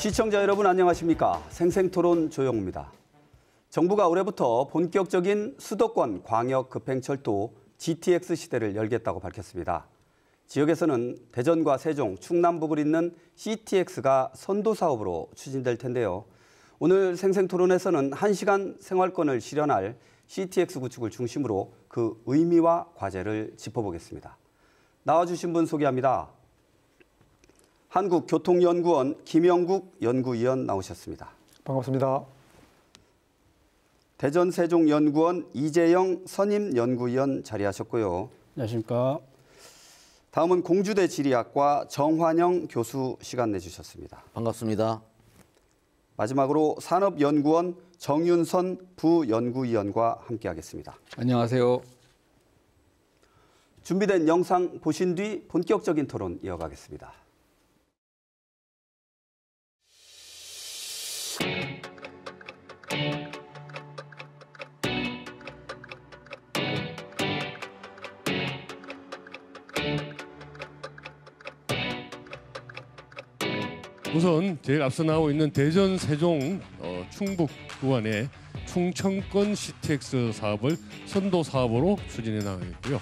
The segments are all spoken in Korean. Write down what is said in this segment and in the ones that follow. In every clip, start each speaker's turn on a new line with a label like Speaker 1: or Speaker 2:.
Speaker 1: 시청자 여러분 안녕하십니까? 생생토론 조영우입니다. 정부가 올해부터 본격적인 수도권 광역급행철도 GTX 시대를 열겠다고 밝혔습니다. 지역에서는 대전과 세종, 충남북을 잇는 CTX가 선도 사업으로 추진될 텐데요. 오늘 생생토론에서는 1시간 생활권을 실현할 CTX 구축을 중심으로 그 의미와 과제를 짚어보겠습니다. 나와주신 분 소개합니다. 한국교통연구원 김영국 연구위원 나오셨습니다.
Speaker 2: 반갑습니다.
Speaker 1: 대전 세종연구원 이재영 선임연구위원 자리하셨고요.
Speaker 3: 안녕하십니까.
Speaker 1: 다음은 공주대 지리학과 정환영 교수 시간 내주셨습니다.
Speaker 4: 반갑습니다.
Speaker 1: 마지막으로 산업연구원 정윤선 부연구위원과 함께하겠습니다.
Speaker 3: 안녕하세요.
Speaker 1: 준비된 영상 보신 뒤 본격적인 토론 이어가겠습니다.
Speaker 5: 우선 제일 앞서 나오고 있는 대전, 세종, 충북 구간의 충청권 CTX 사업을 선도 사업으로 추진해 나가겠고요.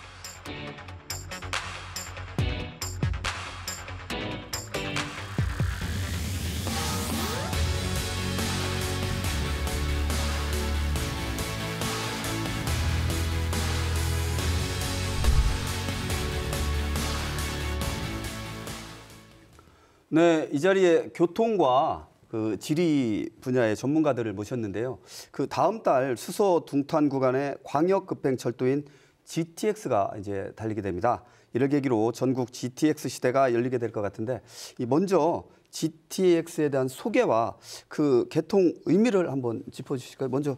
Speaker 1: 네, 이 자리에 교통과 그 지리 분야의 전문가들을 모셨는데요. 그 다음 달 수서 둥탄 구간의 광역급행철도인 GTX가 이제 달리게 됩니다. 이를 계기로 전국 GTX 시대가 열리게 될 것 같은데, 먼저 GTX에 대한 소개와 그 개통 의미를 한번 짚어주실까요? 먼저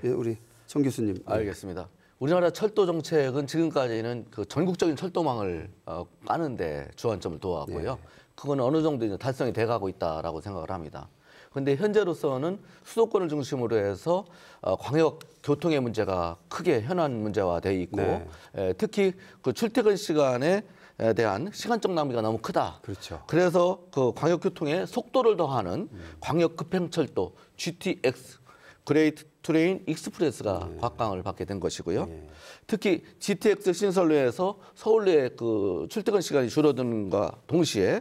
Speaker 1: 우리 정 교수님.
Speaker 4: 알겠습니다. 우리나라 철도 정책은 지금까지는 그 전국적인 철도망을 까는데 주안점을 두어왔고요. 그건 어느 정도 이제 달성이 돼가고 있다라고 생각을 합니다. 그런데 현재로서는 수도권을 중심으로 해서 광역 교통의 문제가 크게 현안 문제화돼 있고, 특히 그 출퇴근 시간에 대한 시간적 낭비가 너무 크다.
Speaker 1: 그렇죠.
Speaker 4: 그래서 그 광역 교통의 속도를 더하는 광역 급행철도 GTX 그레이트 트레인 익스프레스가 곽강을 받게 된 것이고요. 특히 GTX 신설로 해서 서울의 그 출퇴근 시간이 줄어드는과 동시에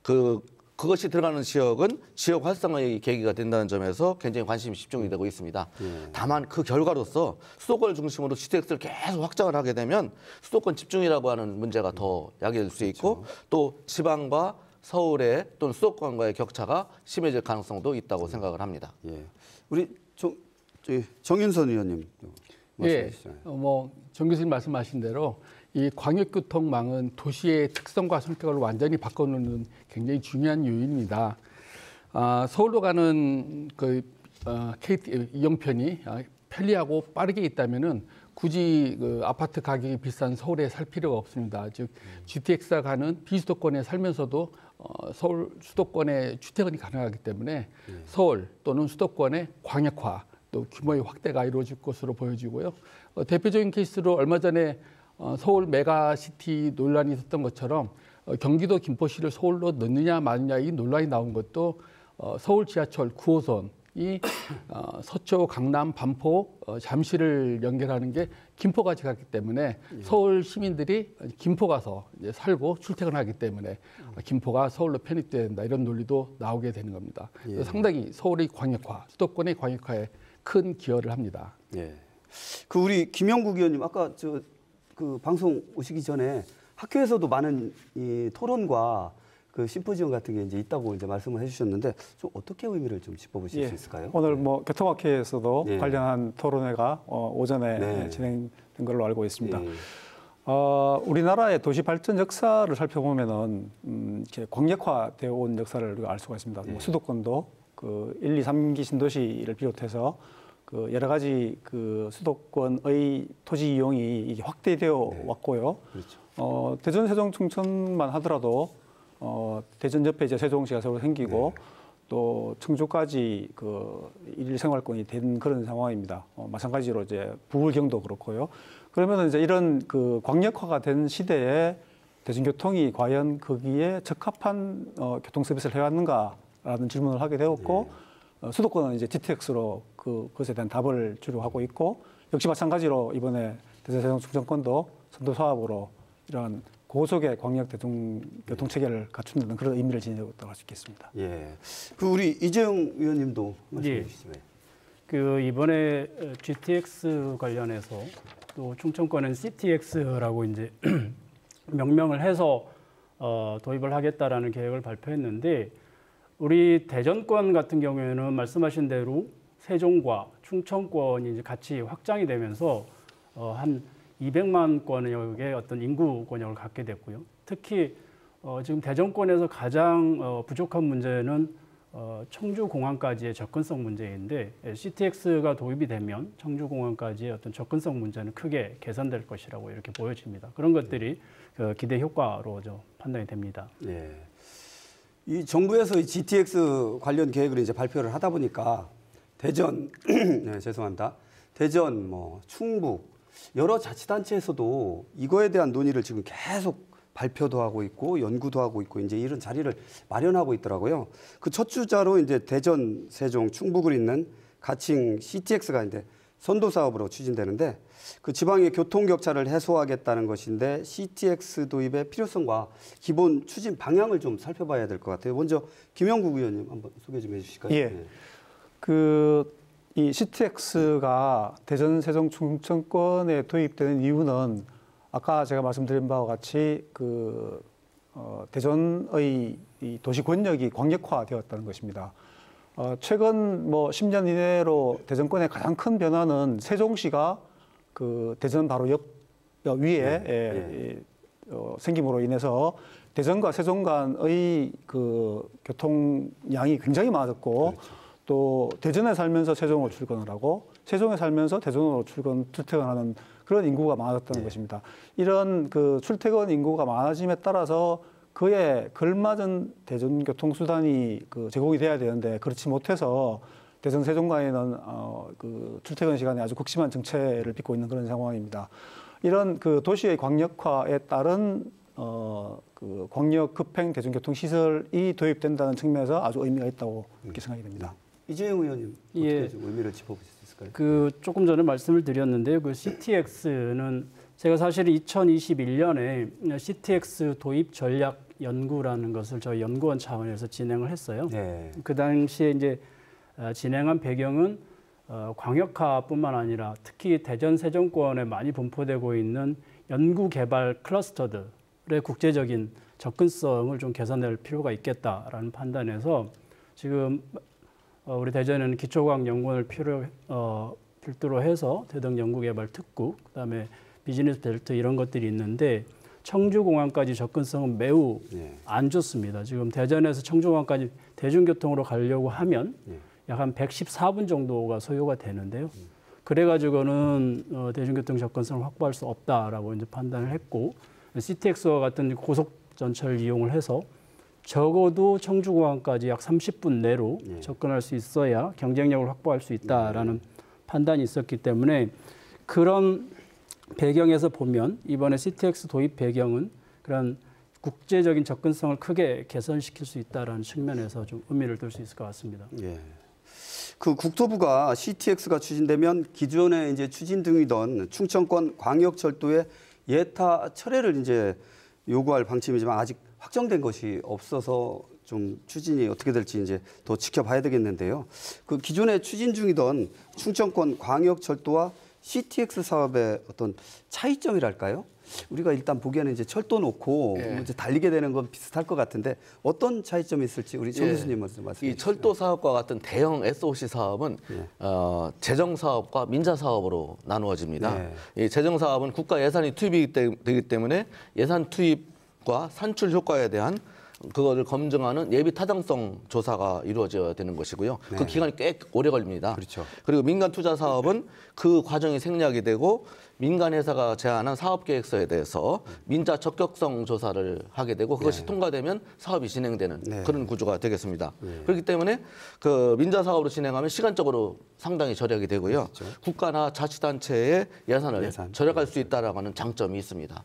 Speaker 4: 그것이 들어가는 지역은 지역 활성화의 계기가 된다는 점에서 굉장히 관심이 집중이 되고 있습니다. 다만 그 결과로서 수도권을 중심으로 GTX를 계속 확장을 하게 되면 수도권 집중이라고 하는 문제가 더 야기될 수 있고, 또 지방과 서울의 또는 수도권과의 격차가 심해질 가능성도 있다고 생각을 합니다.
Speaker 1: 우리 정윤선 의원님 말씀해 주시죠.
Speaker 3: 정 교수님 말씀하신 대로 이 광역교통망은 도시의 특성과 성격을 완전히 바꿔놓는 굉장히 중요한 요인입니다. 서울로 가는 그 KT 이용편이 편리하고 빠르게 있다면은 굳이 그 아파트 가격이 비싼 서울에 살 필요가 없습니다. 즉 GTX가 가는 비수도권에 살면서도 서울 수도권에 출퇴근이 가능하기 때문에 서울 또는 수도권의 광역화 또 규모의 확대가 이루어질 것으로 보여지고요. 대표적인 케이스로 얼마 전에 서울 메가시티 논란이 있었던 것처럼 경기도 김포시를 서울로 넣느냐 마느냐 이 논란이 나온 것도 서울 지하철 9호선이 서초, 강남, 반포, 잠실을 연결하는 게 김포까지 갔기 때문에 서울 시민들이 김포 가서 이제 살고 출퇴근하기 때문에 김포가 서울로 편입돼야 된다 이런 논리도 나오게 되는 겁니다. 상당히 서울의 광역화, 수도권의 광역화에 큰 기여를 합니다.
Speaker 1: 그 우리 김영국 의원님 아까 그 방송 오시기 전에 학교에서도 많은 이 토론과 그 심포지엄 같은 게 이제 있다고 이제 말씀을 해주셨는데 좀 어떻게 의미를 좀 짚어보실 수 있을까요?
Speaker 2: 오늘 교통학회에서도 관련한 토론회가 오전에 진행된 걸로 알고 있습니다. 우리나라의 도시 발전 역사를 살펴보면은 이렇게 광역화되어 온 역사를 우리가 알 수가 있습니다. 수도권도 그 1, 2, 3기 신도시를 비롯해서 그 여러 가지 그 수도권의 토지 이용이 이게 확대되어 왔고요. 그렇죠. 대전, 세종, 충청만 하더라도 대전 옆에 이제 세종시가 새로 생기고 또 청주까지 그 일생활권이 된 그런 상황입니다. 마찬가지로 이제 부울경도 그렇고요. 그러면 이제 이런 그 광역화가 된 시대에 대중교통이 과연 거기에 적합한 교통 서비스를 해왔는가 라는 질문을 하게 되었고 수도권은 이제 GTX로 그것에 대한 답을 주로 하고 있고 역시 마찬가지로 이번에 대전세종 충청권도 선도 사업으로 이러한 고속의 광역 대중교통 체계를 갖춘다는 그런 의미를 지니고 있다고 할 수 있겠습니다.
Speaker 1: 예. 그 우리 이재용 의원님도 말씀해
Speaker 6: 예.
Speaker 1: 주시죠.
Speaker 6: 그 이번에 GTX 관련해서 또 충청권은 CTX라고 이제 명명을 해서 도입을 하겠다라는 계획을 발표했는데 우리 대전권 같은 경우에는 말씀하신 대로 세종과 충청권이 이제 같이 확장이 되면서 한 200만 권역의 어떤 인구 권역을 갖게 됐고요. 특히 지금 대전권에서 가장 부족한 문제는 청주공항까지의 접근성 문제인데 CTX가 도입이 되면 청주공항까지의 어떤 접근성 문제는 크게 개선될 것이라고 이렇게 보여집니다. 그런 것들이 기대 효과로 판단이 됩니다.
Speaker 1: 예. 이 정부에서 이 GTX 관련 계획을 이제 발표를 하다 보니까 대전, 네, 죄송합니다. 대전, 충북 여러 자치단체에서도 이거에 대한 논의를 지금 계속 발표도 하고 있고 연구도 하고 있고 이제 이런 자리를 마련하고 있더라고요. 그 첫 주자로 이제 대전, 세종, 충북을 잇는 가칭 CTX가 이제 선도 사업으로 추진되는데 그 지방의 교통 격차를 해소하겠다는 것인데 CTX 도입의 필요성과 기본 추진 방향을 좀 살펴봐야 될 것 같아요. 먼저 김영국 의원님 한번 소개 좀 해주실까요?
Speaker 2: 예. 이 CTX가 대전, 세종, 충청권에 도입되는 이유는 아까 제가 말씀드린 바와 같이 대전의 이 도시 권역이 광역화되었다는 것입니다. 최근 10년 이내로 대전권의 가장 큰 변화는 세종시가 대전 바로 옆 위에 생김으로 인해서 대전과 세종 간의 교통량이 굉장히 많았고 그렇죠. 또 대전에 살면서 세종으로 출근을 하고 세종에 살면서 대전으로 출퇴근하는 그런 인구가 많아졌다는 것입니다. 이런 출퇴근 인구가 많아짐에 따라서 그에 걸맞은 대중교통수단이 제공이 돼야 되는데 그렇지 못해서 대전 세종 간에는 출퇴근 시간에 아주 극심한 정체를 빚고 있는 그런 상황입니다. 이런 도시의 광역화에 따른 광역 급행 대중교통 시설이 도입된다는 측면에서 아주 의미가 있다고 그렇게 생각이 됩니다.
Speaker 1: 이재용 의원님 어떻게 좀 의미를 짚어보실 수 있을까요?
Speaker 6: 조금 전에 말씀을 드렸는데요. CTX는 제가 사실 2021년에 CTX 도입 전략 연구라는 것을 저희 연구원 차원에서 진행을 했어요. 네. 그 당시에 이제 진행한 배경은 광역화뿐만 아니라 특히 대전 세종권에 많이 분포되고 있는 연구 개발 클러스터들의 국제적인 접근성을 좀 개선할 필요가 있겠다라는 판단에서 지금 우리 대전에는 기초과학연구원을 필두로 해서 대덕 연구개발특구, 그다음에 비즈니스 벨트 이런 것들이 있는데 청주공항까지 접근성은 매우 안 좋습니다. 지금 대전에서 청주공항까지 대중교통으로 가려고 하면 약 한 114분 정도가 소요가 되는데요. 그래가지고는 대중교통 접근성을 확보할 수 없다라고 이제 판단을 했고 CTX와 같은 고속 전철을 이용을 해서 적어도 청주공항까지 약 30분 내로 접근할 수 있어야 경쟁력을 확보할 수 있다라는 판단이 있었기 때문에 그런 배경에서 보면 이번에 CTX 도입 배경은 그런 국제적인 접근성을 크게 개선시킬 수 있다라는 측면에서 좀 의미를 둘 수 있을 것 같습니다.
Speaker 1: 예. 국토부가 CTX가 추진되면 기존에 이제 추진 중이던 충청권 광역철도의 예타 철회를 이제 요구할 방침이지만 아직 확정된 것이 없어서 좀 추진이 어떻게 될지 이제 더 지켜봐야 되겠는데요. 기존에 추진 중이던 충청권 광역철도와 CTX 사업의 어떤 차이점이랄까요? 우리가 일단 보기에는 이제 철도 놓고 이제 달리게 되는 건 비슷할 것 같은데 어떤 차이점이 있을지 우리 정 교수님 말씀해 주시죠.
Speaker 4: 이 철도 사업과 같은 대형 SOC 사업은 재정 사업과 민자 사업으로 나누어집니다. 이 재정 사업은 국가 예산이 투입이 되기 때문에 예산 투입과 산출 효과에 대한 그것을 검증하는 예비 타당성 조사가 이루어져야 되는 것이고요. 그 기간이 꽤 오래 걸립니다.
Speaker 1: 그렇죠.
Speaker 4: 그리고 민간 투자 사업은 그 과정이 생략이 되고 민간 회사가 제안한 사업 계획서에 대해서 민자 적격성 조사를 하게 되고 그것이 통과되면 사업이 진행되는 그런 구조가 되겠습니다. 그렇기 때문에 그 민자 사업으로 진행하면 시간적으로 상당히 절약이 되고요. 그렇죠. 국가나 자치단체의 예산을 절약할 수 있다라고 하는 장점이 있습니다.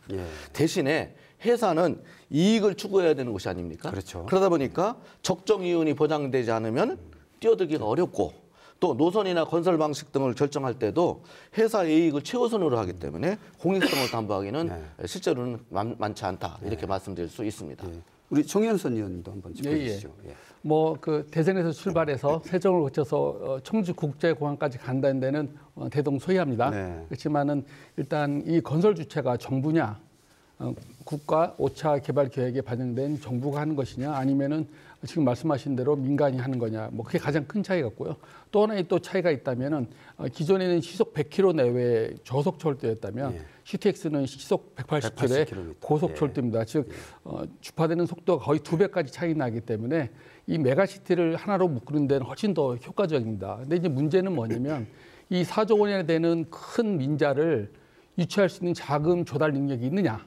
Speaker 4: 대신에 회사는 이익을 추구해야 되는 것이 아닙니까?
Speaker 1: 그렇죠.
Speaker 4: 그러다 보니까 적정 이윤이 보장되지 않으면 뛰어들기가 어렵고 또 노선이나 건설 방식 등을 결정할 때도 회사의 이익을 최우선으로 하기 때문에 공익성을 담보하기는 실제로는 많지 않다 이렇게 말씀드릴 수 있습니다.
Speaker 1: 우리 정현선 의원님도 한번 짚어주시죠.
Speaker 3: 뭐 그 대전에서 출발해서 세종을 거쳐서 청주 국제공항까지 간다는 데는 대동소이합니다. 그렇지만은 일단 이 건설 주체가 정부냐, 국가 5차 개발 계획에 반영된 정부가 하는 것이냐, 아니면은 지금 말씀하신 대로 민간이 하는 거냐, 뭐 그게 가장 큰 차이 같고요. 또 하나의 또 차이가 있다면은 기존에는 시속 100km 내외 저속철도였다면 CTX는 시속 180km의 고속철도입니다. 즉 주파되는 속도가 거의 2배까지 차이 나기 때문에 이 메가시티를 하나로 묶는 데는 훨씬 더 효과적입니다. 근데 이제 문제는 뭐냐면 이 4조 원에 되는 큰 민자를 유치할 수 있는 자금 조달 능력이 있느냐.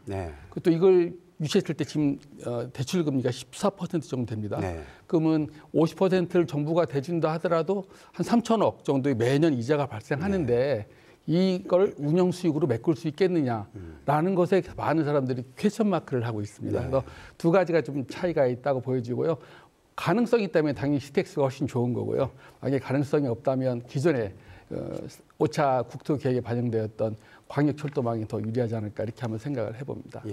Speaker 3: 그것도 이걸 유치했을 때 지금 대출 금리가 14% 정도 됩니다. 그러면 50%를 정부가 대준다 하더라도 한 3천억 정도의 매년 이자가 발생하는데 이걸 운영 수익으로 메꿀 수 있겠느냐라는 것에 많은 사람들이 퀘스천 마크를 하고 있습니다. 그래서 두 가지가 좀 차이가 있다고 보여지고요. 가능성이 있다면 당연히 CTX가 훨씬 좋은 거고요. 만약에 가능성이 없다면 기존에 5차 국토 계획에 반영되었던 광역철도망이 더 유리하지 않을까 이렇게 한번 생각을 해봅니다.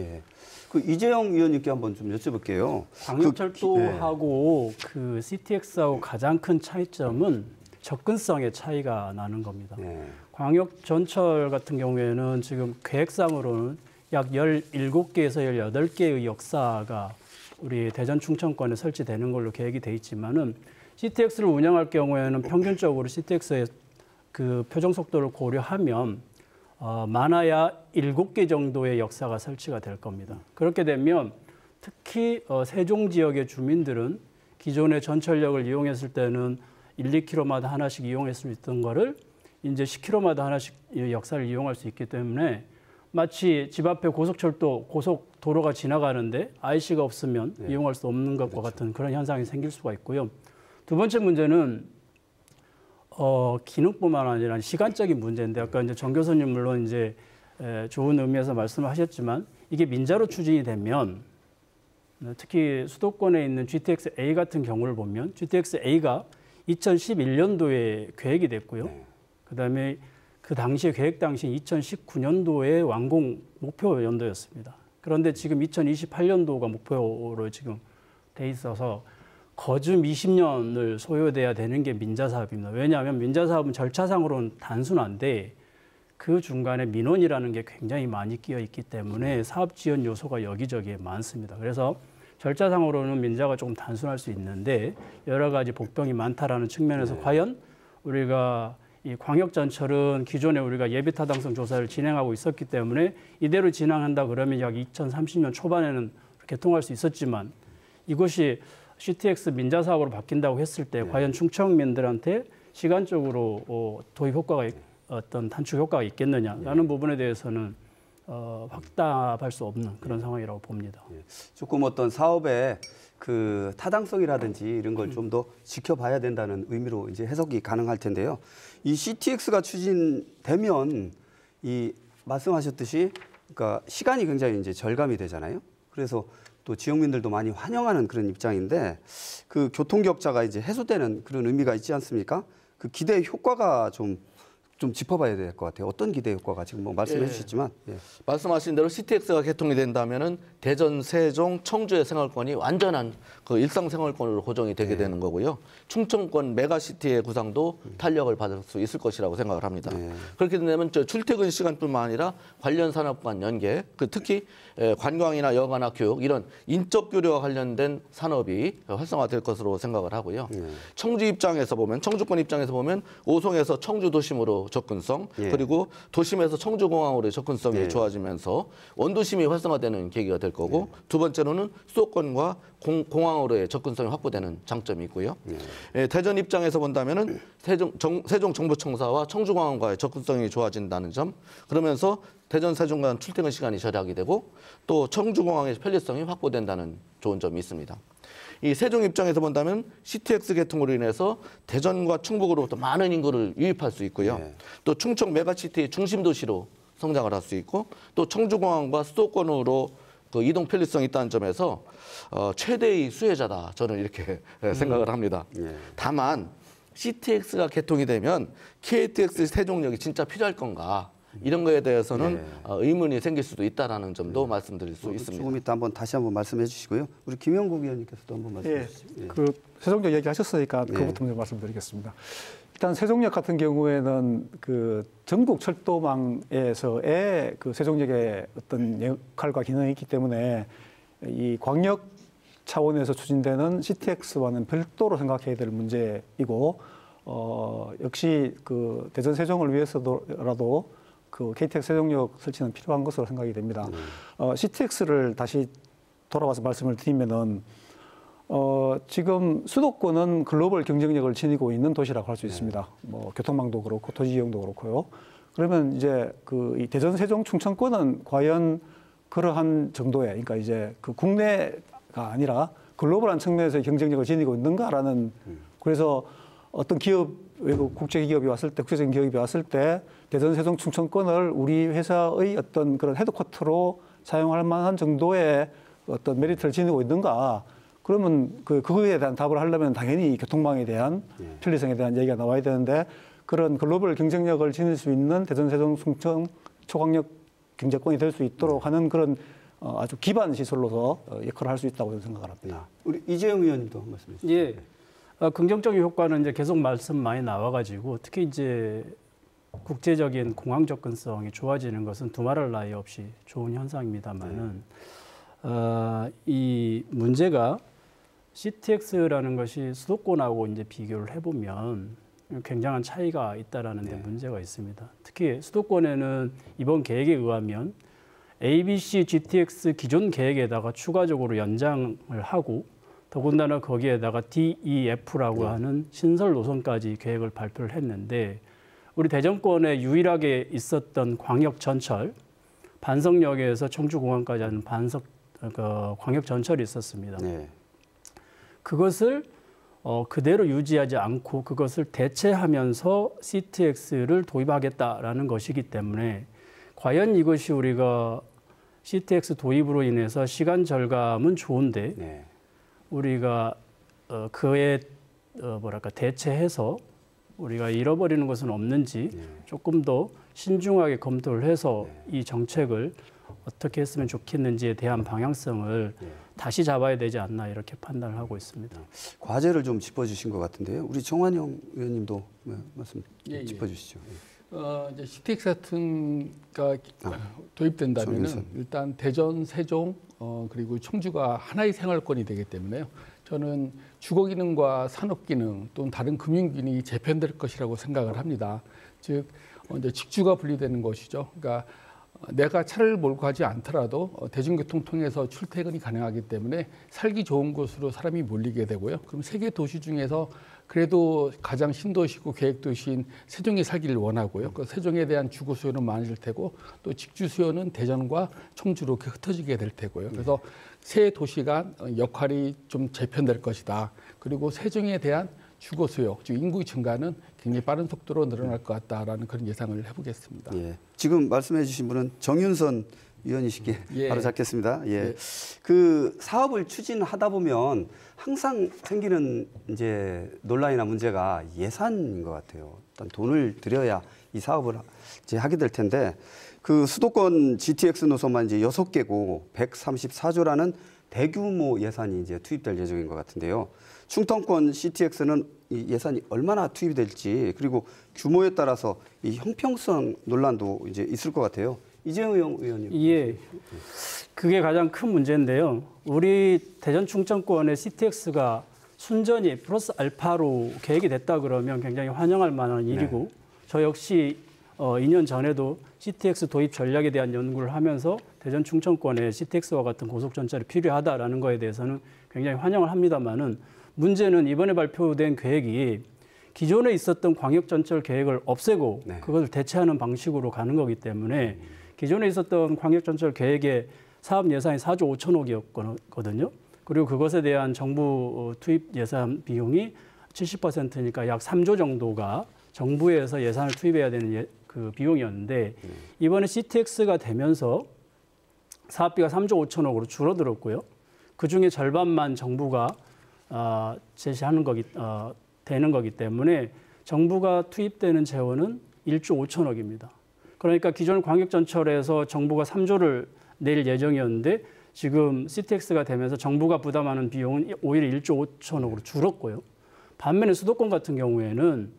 Speaker 1: 그 이재영 위원님께 한번 좀 여쭤볼게요.
Speaker 6: 광역철도하고 그 CTX하고 가장 큰 차이점은 접근성의 차이가 나는 겁니다. 광역전철 같은 경우에는 지금 계획상으로는 약 17개에서 18개의 역사가 우리 대전 충청권에 설치되는 걸로 계획이 돼 있지만은 CTX를 운영할 경우에는 평균적으로 CTX의 그 표정 속도를 고려하면 많아야 7개 정도의 역사가 설치가 될 겁니다. 그렇게 되면 특히 세종 지역의 주민들은 기존의 전철역을 이용했을 때는 1, 2km마다 하나씩 이용할 수 있던 거를 이제 10km마다 하나씩 역사를 이용할 수 있기 때문에 마치 집 앞에 고속철도, 고속도로가 지나가는데 IC가 없으면 이용할 수 없는 것과 같은 그런 현상이 생길 수가 있고요. 두 번째 문제는 기능뿐만 아니라 시간적인 문제인데 아까 이제 정 교수님 물론 이제 좋은 의미에서 말씀하셨지만 이게 민자로 추진이 되면 특히 수도권에 있는 GTX-A 같은 경우를 보면 GTX-A가 2011년도에 계획이 됐고요. 그다음에 그 당시에 계획 당시 2019년도에 완공 목표 연도였습니다. 그런데 지금 2028년도가 목표로 지금 돼 있어서 거듭 20년을 소요돼야 되는 게 민자 사업입니다. 왜냐하면 민자 사업은 절차상으로는 단순한데 그 중간에 민원이라는 게 굉장히 많이 끼어 있기 때문에 사업 지연 요소가 여기저기에 많습니다. 그래서 절차상으로는 민자가 조금 단순할 수 있는데 여러 가지 복병이 많다라는 측면에서 과연 우리가 이 광역전철은 기존에 우리가 예비타당성 조사를 진행하고 있었기 때문에 이대로 진행한다 그러면 약 2030년 초반에는 개통할 수 있었지만 이것이 CTX 민자 사업으로 바뀐다고 했을 때 과연 충청민들한테 시간적으로 도입 효과가 어떤 단축 효과가 있겠느냐라는 부분에 대해서는 확답할 수 없는 그런 상황이라고 봅니다.
Speaker 1: 조금 어떤 사업의 그 타당성이라든지 이런 걸 좀 더 지켜봐야 된다는 의미로 이제 해석이 가능할 텐데요. 이 CTX가 추진되면 이 말씀하셨듯이 그러니까 시간이 굉장히 이제 절감이 되잖아요. 그래서 또 지역민들도 많이 환영하는 그런 입장인데 그 교통 격차가 이제 해소되는 그런 의미가 있지 않습니까? 그 기대 효과가 좀 짚어봐야 될 것 같아요. 어떤 기대 효과가 지금 뭐 말씀해 주셨지만
Speaker 4: 말씀하신 대로 CTX가 개통이 된다면은 대전, 세종, 청주의 생활권이 완전한 그 일상 생활권으로 고정이 되게 되는 거고요. 충청권 메가시티의 구상도 탄력을 받을 수 있을 것이라고 생각을 합니다. 그렇게 되면 출퇴근 시간뿐만 아니라 관련 산업 간 연계, 특히 관광이나 여가나 교육 이런 인적 교류와 관련된 산업이 활성화될 것으로 생각을 하고요. 청주 입장에서 보면 청주권 입장에서 보면 오송에서 청주 도심으로 접근성 그리고 도심에서 청주공항으로의 접근성이 좋아지면서 원도심이 활성화되는 계기가 될 거고 두 번째로는 수도권과 공항으로의 접근성이 확보되는 장점이 있고요. 대전 입장에서 본다면은 세종 정부청사와 청주공항과의 접근성이 좋아진다는 점 그러면서 대전 세종 간 출퇴근 시간이 절약이 되고 또 청주공항의 편리성이 확보된다는 좋은 점이 있습니다. 이 세종 입장에서 본다면 CTX 개통으로 인해서 대전과 충북으로부터 많은 인구를 유입할 수 있고요. 또 충청 메가시티의 중심 도시로 성장을 할 수 있고 또 청주공항과 수도권으로 그 이동 편리성이 있다는 점에서 최대의 수혜자다 저는 이렇게 생각을 합니다. 다만 CTX가 개통이 되면 KTX 세종역이 진짜 필요할 건가 이런 거에 대해서는 의문이 생길 수도 있다라는 점도 말씀드릴 수 있습니다.
Speaker 1: 조금 이따 다시 한번 말씀해 주시고요. 우리 김영국 의원님께서도 한번 말씀해 주시죠.
Speaker 2: 그 세종역 얘기하셨으니까 그것부터 먼저 말씀드리겠습니다. 일단 세종역 같은 경우에는 그 전국 철도망에서의 그 세종역의 어떤 역할과 기능이 있기 때문에 이 광역 차원에서 추진되는 CTX와는 별도로 생각해야 될 문제이고 역시 그 대전 세종을 위해서라도 그 KTX 세종역 설치는 필요한 것으로 생각이 됩니다. CTX를 다시 돌아와서 말씀을 드리면은 지금 수도권은 글로벌 경쟁력을 지니고 있는 도시라고 할 수 있습니다. 뭐 교통망도 그렇고 도시 이용도 그렇고요. 그러면 이제 그 이 대전, 세종, 충청권은 과연 그러한 정도의, 그러니까 이제 그 국내가 아니라 글로벌한 측면에서의 경쟁력을 지니고 있는가라는, 그래서 어떤 기업, 외국 국제 기업이 왔을 때, 국제적인 기업이 왔을 때 대전, 세종, 충청권을 우리 회사의 어떤 그런 헤드쿼터로 사용할 만한 정도의 어떤 메리트를 지니고 있는가? 그러면 그거에 대한 답을 하려면 당연히 교통망에 대한 편리성에 대한 얘기가 나와야 되는데, 그런 글로벌 경쟁력을 지닐 수 있는 대전, 세종, 충청 초광역 경제권이 될 수 있도록 하는 그런 아주 기반 시설로서 역할을 할 수 있다고 저는 생각을 합니다.
Speaker 1: 우리 이재용 의원님도 한 말씀 해주시죠.
Speaker 6: 예. 긍정적인 효과는 이제 계속 말씀 많이 나와가지고 특히 이제 국제적인 공항 접근성이 좋아지는 것은 두말할 나위 없이 좋은 현상입니다만은 이 문제가 CTX라는 것이 수도권하고 이제 비교를 해보면 굉장한 차이가 있다라는 데 문제가 있습니다. 특히 수도권에는 이번 계획에 의하면 ABC GTX 기존 계획에다가 추가적으로 연장을 하고 더군다나 거기에다가 DEF라고 하는 신설 노선까지 계획을 발표를 했는데, 우리 대전권에 유일하게 있었던 광역 전철, 반석역에서 청주공항까지 하는 광역 전철이 있었습니다. 그것을 그대로 유지하지 않고 그것을 대체하면서 CTX를 도입하겠다라는 것이기 때문에 과연 이것이 우리가 CTX 도입으로 인해서 시간 절감은 좋은데 우리가 그에 대체해서 우리가 잃어버리는 것은 없는지 조금 더 신중하게 검토를 해서 이 정책을 어떻게 했으면 좋겠는지에 대한 방향성을 다시 잡아야 되지 않나 이렇게 판단을 하고 있습니다.
Speaker 1: 과제를 좀 짚어주신 것 같은데요. 우리 정환영 의원님도 말씀 짚어주시죠.
Speaker 3: 이제 CTX 같은 가 도입된다면은 일단 대전, 세종 그리고 청주가 하나의 생활권이 되기 때문에요. 저는 주거 기능과 산업 기능 또는 다른 금융 기능이 재편될 것이라고 생각을 합니다. 즉 이제 직주가 분리되는 것이죠. 그러니까 내가 차를 몰고 가지 않더라도 대중교통 통해서 출퇴근이 가능하기 때문에 살기 좋은 곳으로 사람이 몰리게 되고요. 그럼 세계 도시 중에서 그래도 가장 신도시고 계획도시인 세종에 살기를 원하고요. 그 세종에 대한 주거 수요는 많을 테고 또 직주 수요는 대전과 청주로 흩어지게 될 테고요. 그래서 세 도시 간 역할이 좀 재편될 것이다. 그리고 세종에 대한 주거 수요, 즉 인구 증가는 굉장히 빠른 속도로 늘어날 것 같다라는 그런 예상을 해보겠습니다.
Speaker 1: 지금 말씀해 주신 분은 정윤선 위원이시기에 바로 잡겠습니다. 그 사업을 추진하다 보면 항상 생기는 이제 논란이나 문제가 예산인 것 같아요. 일단 돈을 들여야 이 사업을 이제 하게 될 텐데, 그 수도권 GTX 노선만 이제 6개고 134조라는 대규모 예산이 이제 투입될 예정인 것 같은데요. 충청권 CTX는 이 예산이 얼마나 투입이 될지, 그리고 규모에 따라서 이 형평성 논란도 이제 있을 것 같아요. 이재용 의원님.
Speaker 6: 예, 그게 가장 큰 문제인데요. 우리 대전 충청권의 CTX가 순전히 플러스 알파로 계획이 됐다 그러면 굉장히 환영할 만한 일이고, 저 역시 2년 전에도 CTX 도입 전략에 대한 연구를 하면서 대전 충청권에 CTX와 같은 고속전철이 필요하다라는 거에 대해서는 굉장히 환영을 합니다만은, 문제는 이번에 발표된 계획이 기존에 있었던 광역전철 계획을 없애고 그것을 대체하는 방식으로 가는 거기 때문에 기존에 있었던 광역전철 계획의 사업 예산이 4조 5천억이었거든요. 그리고 그것에 대한 정부 투입 예산 비용이 70%니까 약 3조 정도가 정부에서 예산을 투입해야 되는 그 비용이었는데, 이번에 CTX가 되면서 사업비가 3조 5천억으로 줄어들었고요. 그중에 절반만 정부가 제시하는 되는 거기 때문에 정부가 투입되는 재원은 1조 5천억입니다. 그러니까 기존 광역전철에서 정부가 3조를 낼 예정이었는데 지금 CTX가 되면서 정부가 부담하는 비용은 오히려 1조 5천억으로 줄었고요. 반면에 수도권 같은 경우에는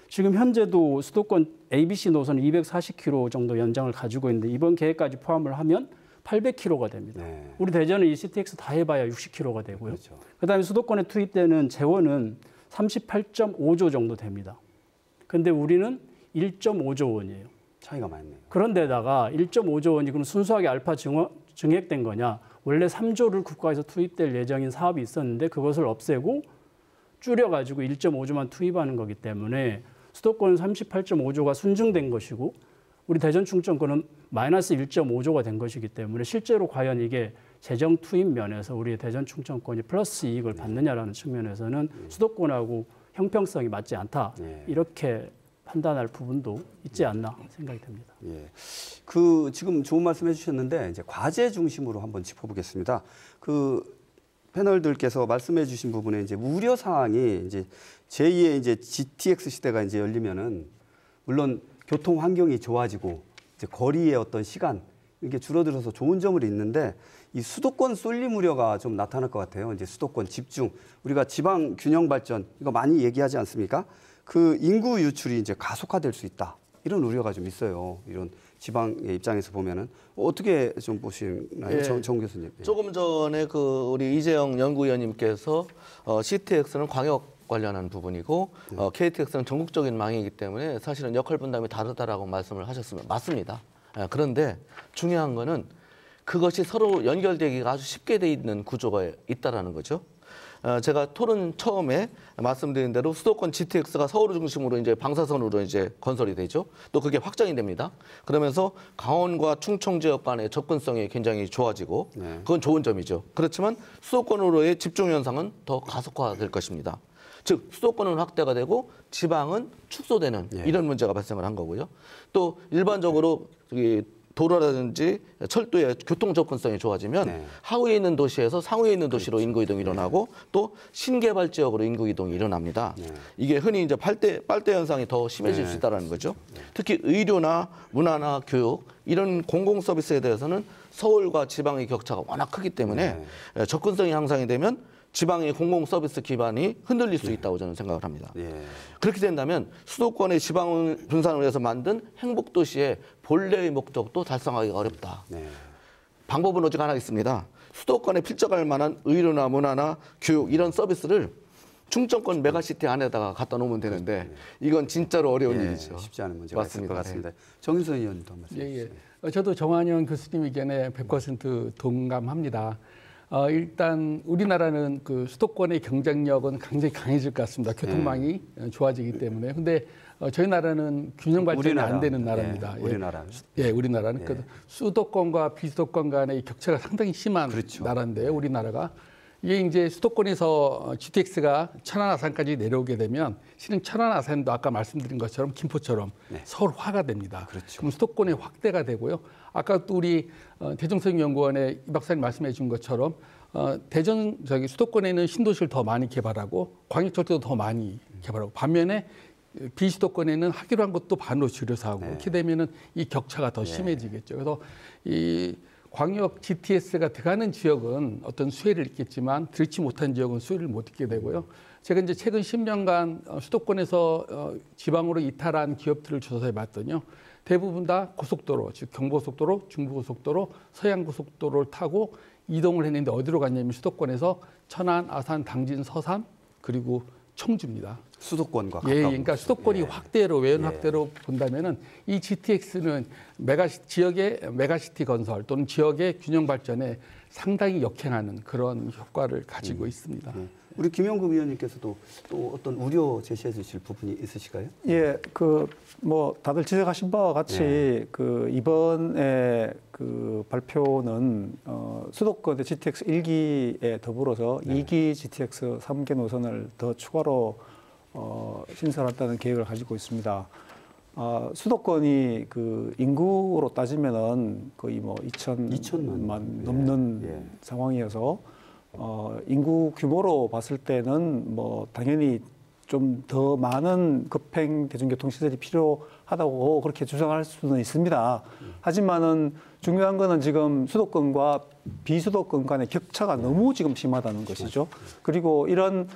Speaker 6: 지금 현재도 수도권 ABC 노선 240km 정도 연장을 가지고 있는데 이번 계획까지 포함을 하면 800km가 됩니다. 네. 우리 대전은 이 CTX 다 해봐야 60km가 되고요. 그렇죠. 그다음에 수도권에 투입되는 재원은 38.5조 정도 됩니다. 근데 우리는 1.5조 원이에요.
Speaker 1: 차이가 많네요.
Speaker 6: 그런데다가 1.5조 원이 그럼 순수하게 알파 증액된 거냐? 원래 3조를 국가에서 투입될 예정인 사업이 있었는데 그것을 없애고 줄여가지고 1.5조만 투입하는 거기 때문에 수도권은 38.5조가 순증된 것이고 우리 대전 충청권은 마이너스 1.5조가 된 것이기 때문에 실제로 과연 이게 재정 투입 면에서 우리 대전 충청권이 플러스 이익을 받느냐라는 측면에서는 수도권하고 형평성이 맞지 않다. 이렇게 판단할 부분도 있지 않나 생각이 듭니다.
Speaker 1: 예. 지금 좋은 말씀 해주셨는데 이제 과제 중심으로 한번 짚어보겠습니다. 패널들께서 말씀해주신 부분에 이제 우려 사항이 이제 제2의 이제 GTX 시대가 이제 열리면은 물론 교통 환경이 좋아지고 이제 거리의 어떤 시간 이게 줄어들어서 좋은 점은 있는데 이 수도권 쏠림 우려가 좀 나타날 것 같아요. 이제 수도권 집중 우리가 지방 균형 발전 이거 많이 얘기하지 않습니까? 인구 유출이 이제 가속화될 수 있다. 이런 우려가 좀 있어요. 이런 지방의 입장에서 보면은 어떻게 좀 보시나요, 정 교수님?
Speaker 4: 조금 전에 우리 이재영 연구위원님께서 CTX는 광역 관련한 부분이고 KTX는 전국적인 망이기 때문에 사실은 역할 분담이 다르다라고 말씀을 하셨습니다. 맞습니다. 그런데 중요한 거는 그것이 서로 연결되기가 아주 쉽게 돼 있는 구조가 있다라는 거죠. 제가 토론 처음에 말씀드린 대로 수도권 GTX가 서울을 중심으로 이제 방사선으로 이제 건설이 되죠. 또 그게 확장이 됩니다. 그러면서 강원과 충청 지역 간의 접근성이 굉장히 좋아지고 그건 좋은 점이죠. 그렇지만 수도권으로의 집중 현상은 더 가속화될 것입니다. 즉 수도권은 확대가 되고 지방은 축소되는 이런 문제가 발생을 한 거고요. 또 일반적으로 도로라든지 철도의 교통 접근성이 좋아지면 하위에 있는 도시에서 상위에 있는 도시로 인구 이동이 일어나고 또 신개발 지역으로 인구 이동이 일어납니다. 이게 흔히 이제 빨대 현상이 더 심해질 수 있다는 거죠. 특히 의료나 문화나 교육 이런 공공 서비스에 대해서는 서울과 지방의 격차가 워낙 크기 때문에 접근성이 향상이 되면 지방의 공공 서비스 기반이 흔들릴 수 있다고 저는 생각을 합니다. 그렇게 된다면 수도권의 지방 분산을 위해서 만든 행복도시의 본래의 목적도 달성하기가 어렵다. 방법은 오직 하나 있습니다. 수도권에 필적할 만한 의료나 문화나 교육 이런 서비스를 충청권 메가시티 안에다가 갖다 놓으면 되는데 이건 진짜로 어려운 일이죠.
Speaker 1: 쉽지 않은 문제가 있을 것 같습니다. 정윤선 의원님도 한 말씀 해주세요.
Speaker 3: 저도 정한영 교수님 의견에 100% 동감합니다. 일단 우리나라는 수도권의 경쟁력은 굉장히 강해질 것 같습니다. 교통망이 좋아지기 때문에. 근데 저희 나라는 균형 발전이 안 되는 나라입니다.
Speaker 1: 우리나라는.
Speaker 3: 우리나라는 수도권과 비수도권 간의 격차가 상당히 심한 나라인데요. 우리나라가. 이게 이제 수도권에서 GTX가 천안 아산까지 내려오게 되면 실은 천안 아산도 아까 말씀드린 것처럼 김포처럼 서울화가 됩니다. 그럼 수도권의 확대가 되고요. 아까 또 우리 대정성 연구원의 이 박사님 말씀해 준 것처럼 수도권에는 신도시를 더 많이 개발하고 광역철도도 더 많이 개발하고 반면에 비수도권에는 하기로 한 것도 반으로 줄여서 하고 이렇게 되면은 이 격차가 더 심해지겠죠. 그래서 이 광역 GTS가 들어가는 지역은 어떤 수혜를 있겠지만 들지 못한 지역은 수혜를 못 얻게 되고요. 제가 이제 최근 10년간 수도권에서 지방으로 이탈한 기업들을 조사해 봤더니요. 대부분 다 고속도로, 즉 경부고속도로, 중부고속도로, 서해안고속도로를 타고 이동을 했는데 어디로 갔냐면 수도권에서 천안, 아산, 당진, 서산 그리고 청주입니다.
Speaker 1: 수도권과
Speaker 3: 가까운 그러니까 수도권이 확대로 외연 확대로 본다면은 이 GTX는 지역의 메가시티 건설 또는 지역의 균형 발전에 상당히 역행하는 그런 효과를 가지고 있습니다.
Speaker 1: 우리 김영국 위원님께서도 또 어떤 우려 제시해 주실 부분이 있으실까요?
Speaker 2: 다들 지적하신 바와 같이 이번에 발표는 수도권의 GTX 1기에 더불어서 2기 GTX 3개 노선을 더 추가로 신설한다는 계획을 가지고 있습니다. 수도권이 그 인구로 따지면은 거의 뭐 2천만 넘는 상황이어서 인구 규모로 봤을 때는 뭐 당연히 좀 더 많은 급행 대중교통 시설이 필요하다고 그렇게 주장할 수는 있습니다. 하지만은 중요한 거는 지금 수도권과 비수도권 간의 격차가 너무 지금 심하다는 것이죠. 그리고 이런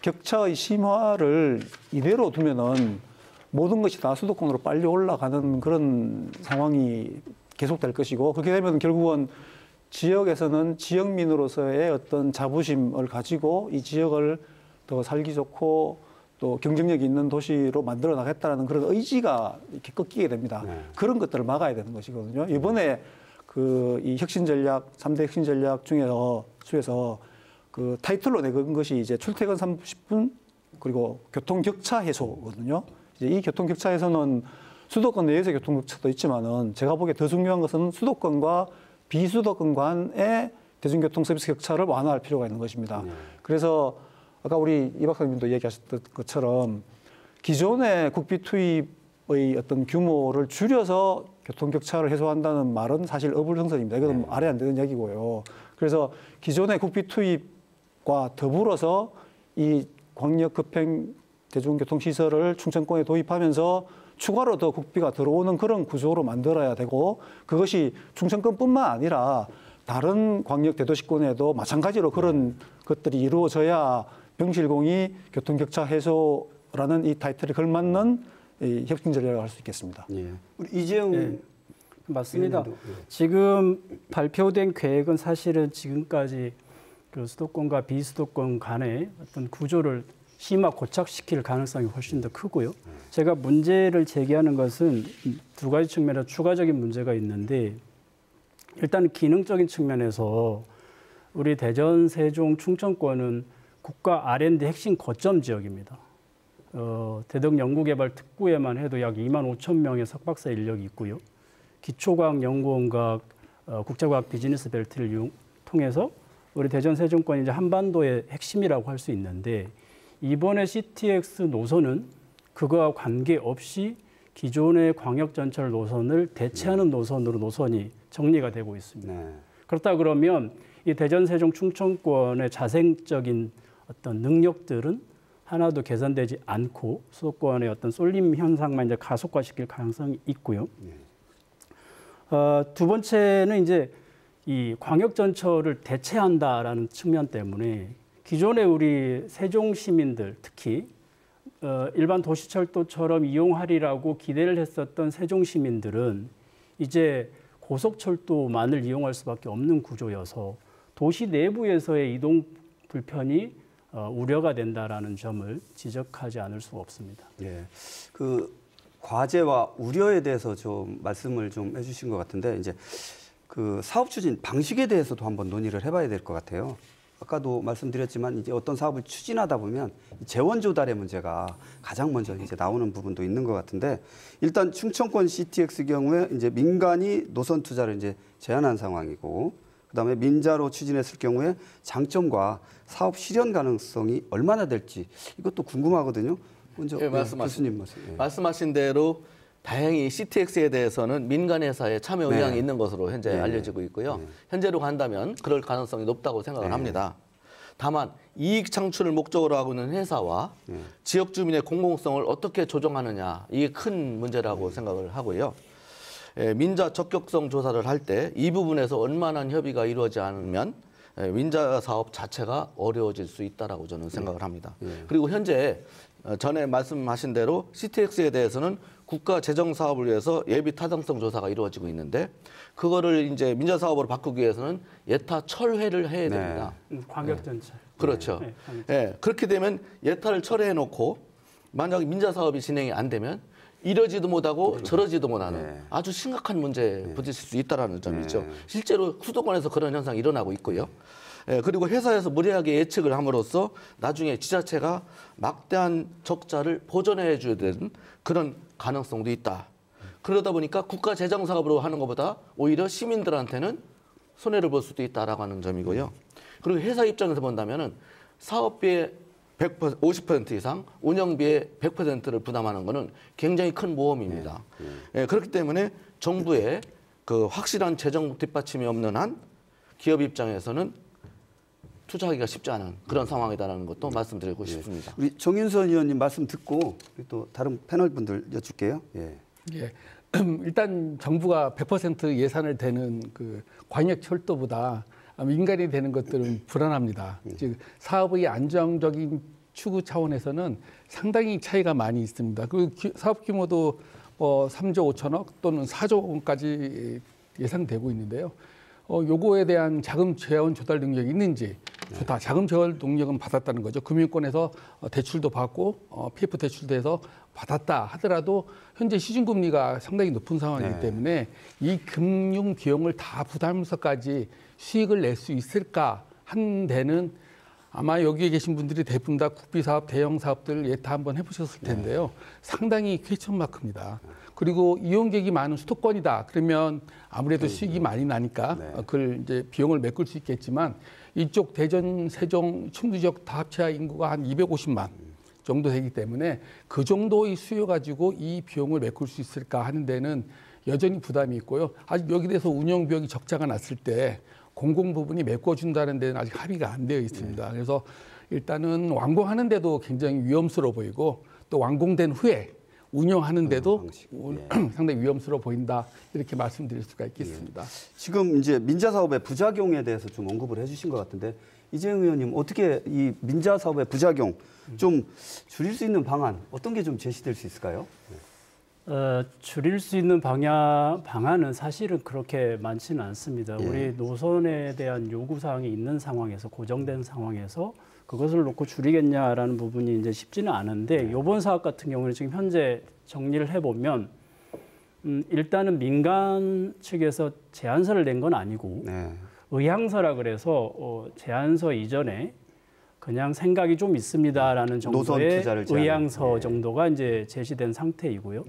Speaker 2: 격차의 심화를 이대로 두면은 모든 것이 다 수도권으로 빨리 올라가는 그런 상황이 계속될 것이고, 그렇게 되면 결국은 지역에서는 지역민으로서의 어떤 자부심을 가지고 이 지역을 더 살기 좋고 또 경쟁력 있는 도시로 만들어 나가겠다는 그런 의지가 이렇게 꺾이게 됩니다. 그런 것들을 막아야 되는 것이거든요. 이번에 그 이 혁신 전략, 3대 혁신 전략 중에서 그 타이틀로 내건 것이 이제 출퇴근 30분 그리고 교통 격차 해소거든요. 이제 이 교통 격차 해소는 수도권 내에서 교통 격차도 있지만은 제가 보기에 더 중요한 것은 수도권과 비수도권 간의 대중교통 서비스 격차를 완화할 필요가 있는 것입니다. 그래서 아까 우리 이 박사님도 얘기하셨던 것처럼 기존의 국비 투입의 어떤 규모를 줄여서 교통 격차를 해소한다는 말은 사실 어불성설입니다. 이건 말이 안 되는 얘기고요. 그래서 기존의 국비 투입과 더불어서 이 광역 급행 대중교통 시설을 충청권에 도입하면서 추가로 더 국비가 들어오는 그런 구조로 만들어야 되고, 그것이 충청권뿐만 아니라 다른 광역 대도시권에도 마찬가지로 그런 것들이 이루어져야 병실공히 교통격차 해소라는 이 타이틀에 걸맞는 이 혁신 전략을 할 수 있겠습니다.
Speaker 1: 예. 우리 이재용
Speaker 6: 맞습니다. 지금 발표된 계획은 사실은 지금까지 그 수도권과 비수도권 간의 어떤 구조를 심화 고착시킬 가능성이 훨씬 더 크고요. 제가 문제를 제기하는 것은 두 가지 측면에서 추가적인 문제가 있는데, 일단 기능적인 측면에서 우리 대전, 세종, 충청권은 국가 R&D 핵심 거점 지역입니다. 대덕연구개발 특구에만 해도 약 2만 5천 명의 석박사 인력이 있고요. 기초과학연구원과 국제과학 비즈니스 벨트를 통해서 우리 대전, 세종권이 이제 한반도의 핵심이라고 할 수 있는데, 이번에 CTX 노선은 그거와 관계없이 기존의 광역전철 노선을 대체하는 노선으로 노선이 정리가 되고 있습니다. 그렇다 그러면 이 대전, 세종, 충청권의 자생적인 어떤 능력들은 하나도 개선되지 않고 수도권의 어떤 쏠림 현상만 이제 가속화시킬 가능성이 있고요. 두 번째는 이제 이 광역전철을 대체한다라는 측면 때문에 기존의 우리 세종 시민들, 특히 일반 도시철도처럼 이용하리라고 기대를 했었던 세종 시민들은 이제 고속철도만을 이용할 수밖에 없는 구조여서 도시 내부에서의 이동 불편이 우려가 된다라는 점을 지적하지 않을 수가 없습니다.
Speaker 1: 예, 그 과제와 우려에 대해서 좀 말씀을 좀 해주신 것 같은데, 이제 그 사업 추진 방식에 대해서도 한번 논의를 해봐야 될 것 같아요. 아까도 말씀드렸지만 이제 어떤 사업을 추진하다 보면 재원 조달의 문제가 가장 먼저 이제 나오는 부분도 있는 것 같은데, 일단 충청권 CTX 경우에 이제 민간이 노선 투자를 이제 제한한 상황이고, 그다음에 민자로 추진했을 경우에 장점과 사업 실현 가능성이 얼마나 될지 이것도 궁금하거든요. 먼저 교수님 말씀.
Speaker 4: 말씀하신 대로 다행히 CTX에 대해서는 민간 회사의 참여 의향이 있는 것으로 현재 알려지고 있고요. 현재로 간다면 그럴 가능성이 높다고 생각을 합니다. 다만 이익 창출을 목적으로 하고 있는 회사와 지역 주민의 공공성을 어떻게 조정하느냐, 이게 큰 문제라고 생각을 하고요. 민자 적격성 조사를 할 때 이 부분에서 원만한 협의가 이루어지지 않으면 민자 사업 자체가 어려워질 수 있다라고 저는 생각을 합니다. 그리고 현재 전에 말씀하신 대로 CTX에 대해서는 국가 재정 사업을 위해서 예비 타당성 조사가 이루어지고 있는데, 그거를 이제 민자 사업으로 바꾸기 위해서는 예타 철회를 해야 됩니다.
Speaker 6: 광역전철.
Speaker 4: 그렇죠. 그렇게 되면 예타를 철회해 놓고 만약 민자 사업이 진행이 안 되면 이러지도 못하고 저러지도 못하는 아주 심각한 문제에 부딪힐 수 있다는 점이죠. 실제로 수도권에서 그런 현상이 일어나고 있고요. 그리고 회사에서 무리하게 예측을 함으로써 나중에 지자체가 막대한 적자를 보전해 줘야 되는 그런 가능성도 있다. 그러다 보니까 국가 재정 사업으로 하는 것보다 오히려 시민들한테는 손해를 볼 수도 있다라고 하는 점이고요. 그리고 회사 입장에서 본다면은 사업비의 50% 이상, 운영비의 100%를 부담하는 것은 굉장히 큰 모험입니다. 예, 그렇기 때문에 정부의 그 확실한 재정 뒷받침이 없는 한 기업 입장에서는 투자하기가 쉽지 않은 그런 상황이다라는 것도 말씀드리고 싶습니다.
Speaker 1: 우리 정윤선 의원님 말씀 듣고 또 다른 패널 분들 여쭐게요. 예.
Speaker 3: 예. 일단 정부가 100% 예산을 대는 그 광역 철도보다 민간이 되는 것들은 불안합니다. 즉 사업의 안정적인 추구 차원에서는 상당히 차이가 많이 있습니다. 그 사업 규모도 3조 5천억 또는 4조 원까지 예상되고 있는데요. 요거에 대한 자금 재원 조달 능력이 있는지 좋다. 자금 재원 능력은 받았다는 거죠. 금융권에서 대출도 받고 PF 대출도 해서 받았다 하더라도 현재 시중금리가 상당히 높은 상황이기 때문에 이 금융 비용을 다 부담하면서까지 수익을 낼 수 있을까 한 데는 아마 여기에 계신 분들이 대부분 다 국비 사업, 대형 사업들 예타 한번 해보셨을 텐데요. 상당히 퀘스천 마크입니다. 그리고 이용객이 많은 수도권이다. 그러면 아무래도 수익이 많이 나니까 그걸 이제 비용을 메꿀 수 있겠지만 이쪽 대전, 세종, 충주 지역 다 합쳐야 인구가 한 250만 정도 되기 때문에 그 정도의 수요 가지고 이 비용을 메꿀 수 있을까 하는 데는 여전히 부담이 있고요. 아직 여기 대해서 운영 비용이 적자가 났을 때 공공 부분이 메꿔준다는 데는 아직 합의가 안 되어 있습니다. 그래서 일단은 완공하는데도 굉장히 위험스러워 보이고 또 완공된 후에 운영하는데도 상당히 위험스러워 보인다 이렇게 말씀드릴 수가 있겠습니다.
Speaker 1: 지금 이제 민자 사업의 부작용에 대해서 좀 언급을 해주신 것 같은데 이재용 의원님 어떻게 이 민자 사업의 부작용 좀 줄일 수 있는 방안 어떤 게 좀 제시될 수 있을까요?
Speaker 6: 줄일 수 있는 방안은 사실은 그렇게 많지는 않습니다. 우리 노선에 대한 요구사항이 있는 상황에서 고정된 상황에서 그것을 놓고 줄이겠냐라는 부분이 이제 쉽지는 않은데 이번 사업 같은 경우는 지금 현재 정리를 해보면 일단은 민간 측에서 제안서를 낸 건 아니고 의향서라 그래서 제안서 이전에 그냥 생각이 좀 있습니다라는 정도의 의향서 정도가 이제 제시된 상태이고요.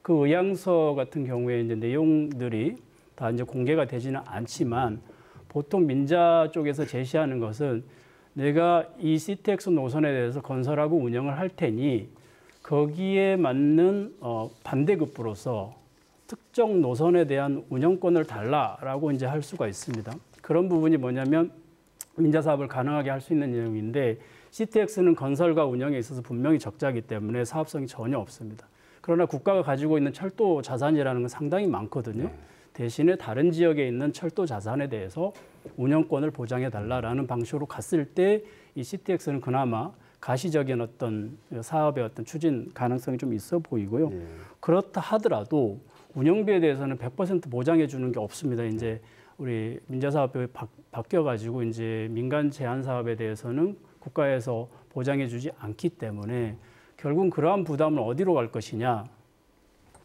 Speaker 6: 그 의향서 같은 경우에 이제 내용들이 다 이제 공개가 되지는 않지만 보통 민자 쪽에서 제시하는 것은 내가 이 CTX 노선에 대해서 건설하고 운영을 할 테니 거기에 맞는 반대급부로서 특정 노선에 대한 운영권을 달라라고 이제 할 수가 있습니다. 그런 부분이 뭐냐면 민자 사업을 가능하게 할 수 있는 내용인데 CTX는 건설과 운영에 있어서 분명히 적자이기 때문에 사업성이 전혀 없습니다. 그러나 국가가 가지고 있는 철도 자산이라는 건 상당히 많거든요. 대신에 다른 지역에 있는 철도 자산에 대해서 운영권을 보장해 달라라는 방식으로 갔을 때 이 CTX는 그나마 가시적인 어떤 사업의 어떤 추진 가능성이 좀 있어 보이고요. 그렇다 하더라도 운영비에 대해서는 100% 보장해 주는 게 없습니다. 이제 우리 민자사업법이 바뀌어가지고 이제 민간 제한 사업에 대해서는 국가에서 보장해주지 않기 때문에 결국 그러한 부담은 어디로 갈 것이냐?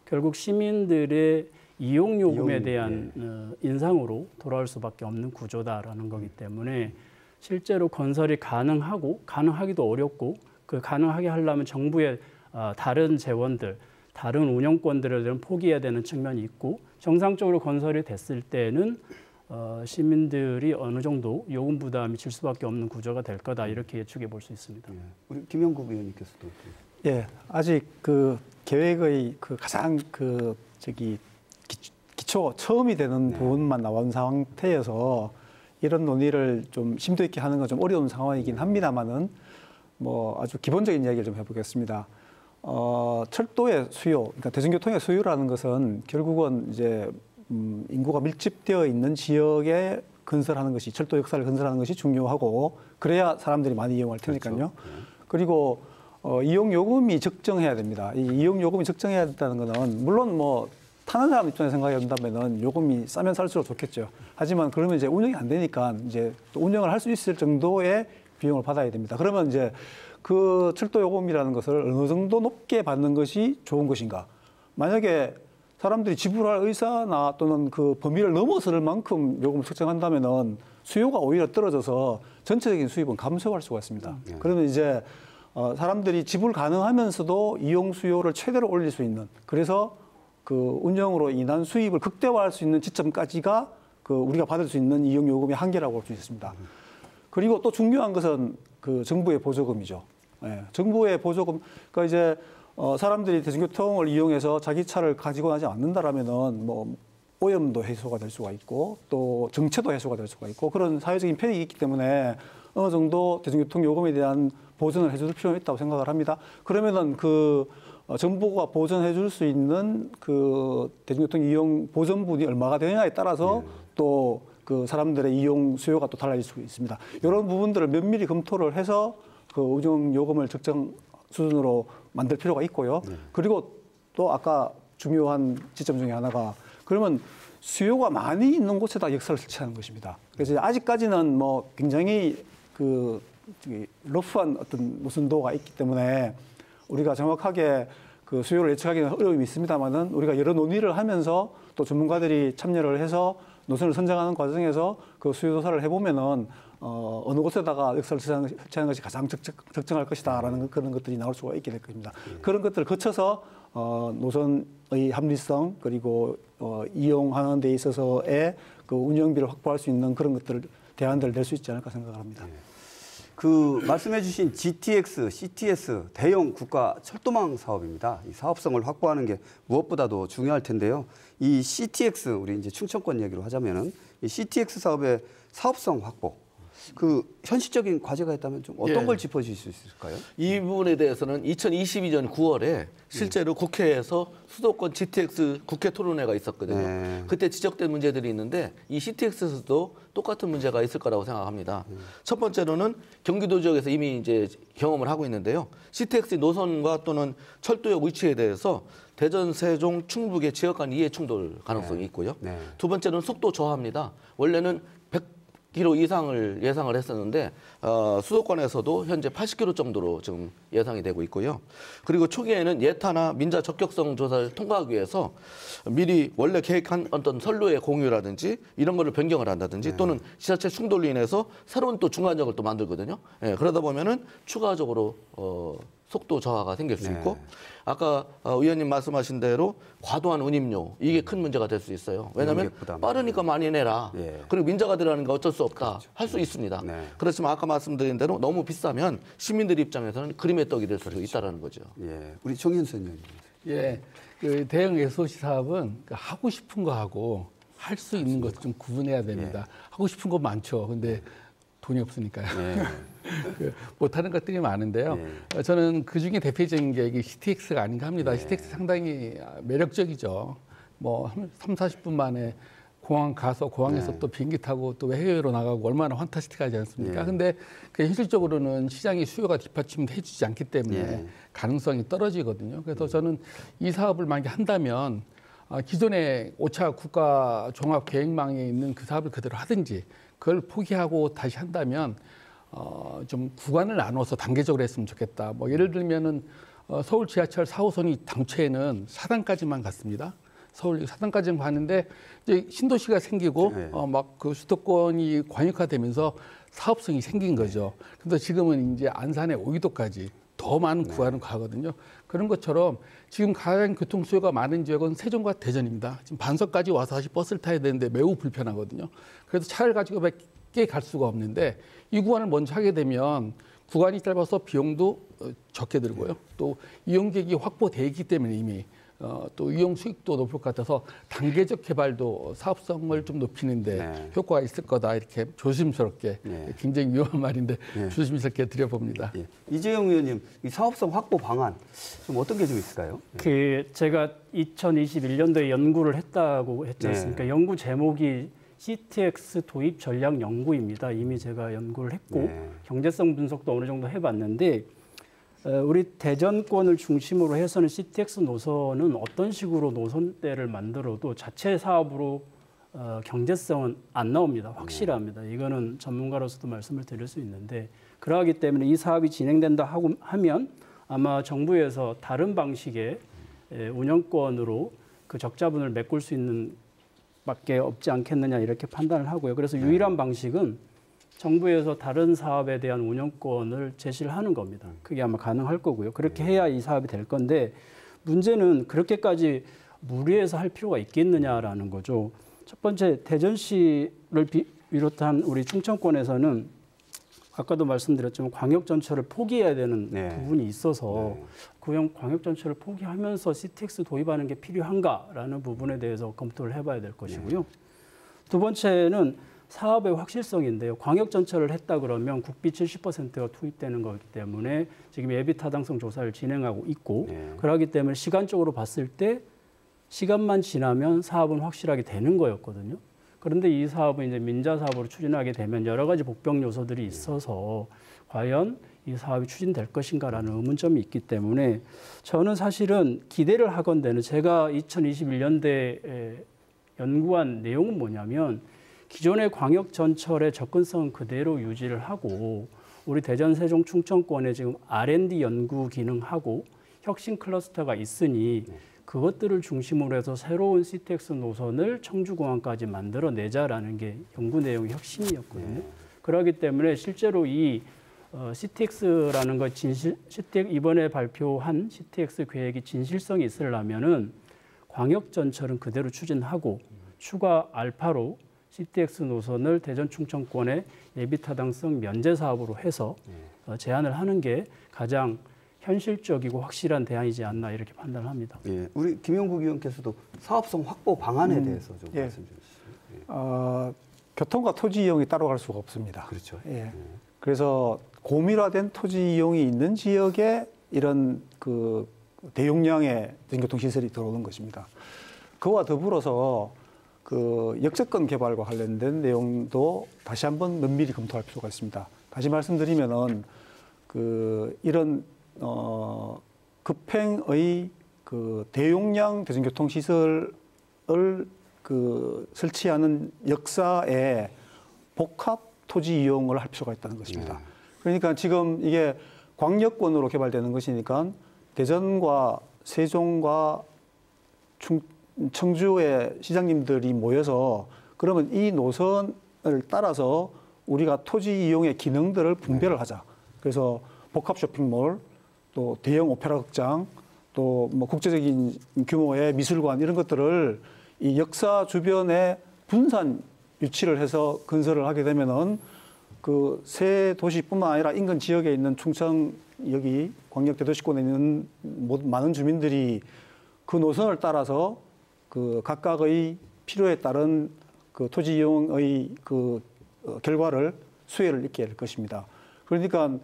Speaker 6: 결국 시민들의 이용 요금에 대한 인상으로 돌아올 수밖에 없는 구조다라는 거기 때문에 실제로 건설이 가능하기도 어렵고 그 가능하게 하려면 정부의 다른 재원들, 다른 운영권들에 대한 포기해야 되는 측면이 있고 정상적으로 건설이 됐을 때는 시민들이 어느 정도 요금 부담이 질 수밖에 없는 구조가 될 거다 이렇게 예측해 볼 수 있습니다.
Speaker 1: 우리 김영국 의원님께서도.
Speaker 2: 예, 아직 그 계획의 그 가장 기초 처음이 되는 부분만 나온 상태여서 이런 논의를 좀 심도 있게 하는 건 좀 어려운 상황이긴 합니다만은 뭐 아주 기본적인 이야기를 좀 해보겠습니다. 철도의 수요, 그러니까 대중교통의 수요라는 것은 결국은 이제 인구가 밀집되어 있는 지역에 건설하는 것이 철도 역사를 건설하는 것이 중요하고 그래야 사람들이 많이 이용할 테니까요. 그리고 이용 요금이 적정해야 됩니다. 이 이용 요금이 적정해야 된다는 것은 물론 뭐 타는 사람 입장에서 생각해 본다면은 요금이 싸면 쌀수록 좋겠죠. 하지만 그러면 이제 운영이 안 되니까 이제 또 운영을 할 수 있을 정도의 비용을 받아야 됩니다. 그러면 이제 그 철도 요금이라는 것을 어느 정도 높게 받는 것이 좋은 것인가? 만약에 사람들이 지불할 의사나 또는 그 범위를 넘어설 만큼 요금을 책정한다면은 수요가 오히려 떨어져서 전체적인 수입은 감소할 수가 있습니다. 그러면 이제 사람들이 지불 가능하면서도 이용 수요를 최대로 올릴 수 있는 그래서 그 운영으로 인한 수입을 극대화할 수 있는 지점까지가 그 우리가 받을 수 있는 이용 요금의 한계라고 볼 수 있습니다. 그리고 또 중요한 것은 그 정부의 보조금이죠. 예, 정부의 보조금, 그러니까 이제 사람들이 대중교통을 이용해서 자기 차를 가지고 나지 않는다라면은 뭐 오염도 해소가 될 수가 있고 또 정체도 해소가 될 수가 있고 그런 사회적인 편익이 있기 때문에 어느 정도 대중교통 요금에 대한 보전을 해줄 필요가 있다고 생각을 합니다. 그러면은 정부가 보전해 줄 수 있는 그 대중교통 이용 보전분이 얼마가 되느냐에 따라서 또 그 사람들의 이용 수요가 또 달라질 수 있습니다. 이런 부분들을 면밀히 검토를 해서 그 운영 요금을 적정 수준으로 만들 필요가 있고요. 그리고 또 아까 중요한 지점 중에 하나가 그러면 수요가 많이 있는 곳에다 역사를 설치하는 것입니다. 그래서 아직까지는 뭐 굉장히 그 러프한 어떤 노선도가 있기 때문에 우리가 정확하게 그 수요를 예측하기는 어려움이 있습니다만은 우리가 여러 논의를 하면서 또 전문가들이 참여를 해서 노선을 선정하는 과정에서 그 수요 조사를 해보면은 어느 곳에다가 역사를 설치하는 것이 가장 적정할 것이다라는 그런 것들이 나올 수가 있게 될 겁니다. 그런 것들을 거쳐서 노선의 합리성 그리고 이용하는 데 있어서의 그 운영비를 확보할 수 있는 그런 것들을 대안들을 낼 수 있지 않을까 생각을 합니다.
Speaker 1: 그 말씀해주신 GTX, CTS 대형 국가 철도망 사업입니다. 이 사업성을 확보하는 게 무엇보다도 중요할 텐데요. 이 CTX 우리 이제 충청권 얘기로 하자면은 이 CTX 사업의 사업성 확보. 그 현실적인 과제가 있다면 좀 어떤 걸 짚어주실 수 있을까요?
Speaker 4: 이 부분에 대해서는 2022년 9월에 실제로 국회에서 수도권 GTX 국회 토론회가 있었거든요. 그때 지적된 문제들이 있는데 이 CTX에서도 똑같은 문제가 있을 거라고 생각합니다. 첫 번째로는 경기도 지역에서 이미 이제 경험을 하고 있는데요. CTX 노선과 또는 철도역 위치에 대해서 대전, 세종, 충북의 지역 간 이해 충돌 가능성이 있고요. 두 번째는 속도 저하입니다. 원래는 100km 이상을 예상을 했었는데 수도권에서도 현재 80km 정도로 지금 예상이 되고 있고요. 그리고 초기에는 예타나 민자 적격성 조사를 통과하기 위해서 미리 원래 계획한 어떤 선로의 공유라든지 이런 거를 변경을 한다든지 또는 지자체 충돌로 인해서 새로운 또 중간역을 또 만들거든요. 그러다 보면은 추가적으로 속도 저하가 생길 수 있고 아까 의원님 말씀하신 대로 과도한 운임료 이게 큰 문제가 될 수 있어요. 왜냐하면 빠르니까 많이 내라. 그리고 민자가 들어가는 게 어쩔 수 없다. 할 수 있습니다. 그렇지만 아까 말씀드린 대로 너무 비싸면 시민들 입장에서는 그림의 떡이 될 수도 있다는 거죠.
Speaker 1: 우리 정윤선 의원님.
Speaker 3: 그 대형 SOC 사업은 하고 싶은 거 하고 할 수 있는 것 좀 구분해야 됩니다. 하고 싶은 거 많죠. 근데 돈이 없으니까요. 못하는 것들이 많은데요. 저는 그중에 대표적인 게 CTX가 아닌가 합니다. CTX 상당히 매력적이죠. 뭐 3, 40분 만에 공항 가서 공항에서 또 비행기 타고 또 해외로 나가고 얼마나 환타스틱하지 않습니까? 근데 그 현실적으로는 시장의 수요가 뒷받침해 주지 않기 때문에 가능성이 떨어지거든요. 그래서 저는 이 사업을 만약에 한다면 기존의 5차 국가 종합 계획망에 있는 그 사업을 그대로 하든지 그걸 포기하고 다시 한다면 좀 구간을 나눠서 단계적으로 했으면 좋겠다. 뭐 예를 들면은 서울 지하철 4호선이 당초에는 사당까지만 갔습니다. 서울 사당까지는 갔는데 이제 신도시가 생기고 막 그 수도권이 관역화되면서 사업성이 생긴 거죠. 그래서 지금은 이제 안산의 오이도까지 더 많은 구간을 가거든요. 그런 것처럼 지금 가장 교통 수요가 많은 지역은 세종과 대전입니다. 지금 반석까지 와서 다시 버스를 타야 되는데 매우 불편하거든요. 그래서 차를 가지고 몇 개 갈 수가 없는데 이 구간을 먼저 하게 되면 구간이 짧아서 비용도 적게 들고요. 또 이용객이 확보되어 있기 때문에 이미 또 이용 수익도 높을 것 같아서 단계적 개발도 사업성을 좀 높이는데 효과가 있을 거다 이렇게 조심스럽게 굉장히 위험한 말인데 조심스럽게 드려봅니다.
Speaker 1: 이재용 의원님, 이 사업성 확보 방안 좀 어떤 게 좀 있을까요?
Speaker 6: 그 제가 2021년도에 연구를 했다고 했지 않습니까? 연구 제목이 CTX 도입 전략 연구입니다. 이미 제가 연구를 했고 경제성 분석도 어느 정도 해봤는데 우리 대전권을 중심으로 해서는 CTX 노선은 어떤 식으로 노선대를 만들어도 자체 사업으로 경제성은 안 나옵니다. 확실합니다. 이거는 전문가로서도 말씀을 드릴 수 있는데 그러하기 때문에 이 사업이 진행된다 하면 아마 정부에서 다른 방식의 운영권으로 그 적자분을 메꿀 수 있는 밖에 없지 않겠느냐 이렇게 판단을 하고요. 그래서 유일한 방식은 정부에서 다른 사업에 대한 운영권을 제시를 하는 겁니다. 그게 아마 가능할 거고요. 그렇게 해야 이 사업이 될 건데 문제는 그렇게까지 무리해서 할 필요가 있겠느냐라는 거죠. 첫 번째 대전시를 비롯한 우리 충청권에서는 아까도 말씀드렸지만 광역 전철을 포기해야 되는 부분이 있어서 그 광역 전철을 포기하면서 CTX 도입하는 게 필요한가라는 부분에 대해서 검토를 해봐야 될 것이고요. 두 번째는 사업의 확실성인데요. 광역 전철을 했다 그러면 국비 70%가 투입되는 거기 때문에 지금 예비 타당성 조사를 진행하고 있고 그러기 때문에 시간적으로 봤을 때 시간만 지나면 사업은 확실하게 되는 거였거든요. 그런데 이 사업은 이제 민자 사업으로 추진하게 되면 여러 가지 복병 요소들이 있어서 과연 이 사업이 추진될 것인가라는 의문점이 있기 때문에 저는 사실은 기대를 하건대는 제가 2021년대에 연구한 내용은 뭐냐면 기존의 광역 전철의 접근성은 그대로 유지를 하고 우리 대전, 세종, 충청권에 지금 R&D 연구 기능하고 혁신 클러스터가 있으니 그것들을 중심으로 해서 새로운 CTX 노선을 청주공항까지 만들어내자라는 게 연구 내용의 혁신이었거든요. 그렇기 때문에 실제로 이 CTX라는 것 이번에 발표한 CTX 계획이 진실성이 있으려면은 광역 전철은 그대로 추진하고 추가 알파로 CTX 노선을 대전 충청권의 예비 타당성 면제 사업으로 해서 제안을 하는 게 가장 현실적이고 확실한 대안이지 않나 이렇게 판단을 합니다.
Speaker 1: 예, 우리 김영국 의원께서도 사업성 확보 방안에 대해서 좀 말씀 주시죠.
Speaker 2: 교통과 토지 이용이 따로 갈 수가 없습니다.
Speaker 1: 그렇죠.
Speaker 2: 그래서 고밀화된 토지 이용이 있는 지역에 이런 그 대용량의 대중교통 시설이 들어오는 것입니다. 그와 더불어서 그 역세권 개발과 관련된 내용도 다시 한번 면밀히 검토할 필요가 있습니다. 다시 말씀드리면은 그 이런 급행의 그 대용량 대중교통 시설을 그 설치하는 역사에 복합 토지 이용을 할 필요가 있다는 것입니다. 그러니까 지금 이게 광역권으로 개발되는 것이니까 대전과 세종과 청주의 시장님들이 모여서 그러면 이 노선을 따라서 우리가 토지 이용의 기능들을 분배를 하자. 그래서 복합 쇼핑몰, 또 대형 오페라 극장, 또 뭐 국제적인 규모의 미술관 이런 것들을 이 역사 주변에 분산 유치를 해서 건설을 하게 되면은 그 새 도시뿐만 아니라 인근 지역에 있는 충청 여기 광역 대도시권에 있는 많은 주민들이 그 노선을 따라서 그 각각의 필요에 따른 그 토지 이용의 그 결과를 수혜를 입게 될 것입니다. 그러니까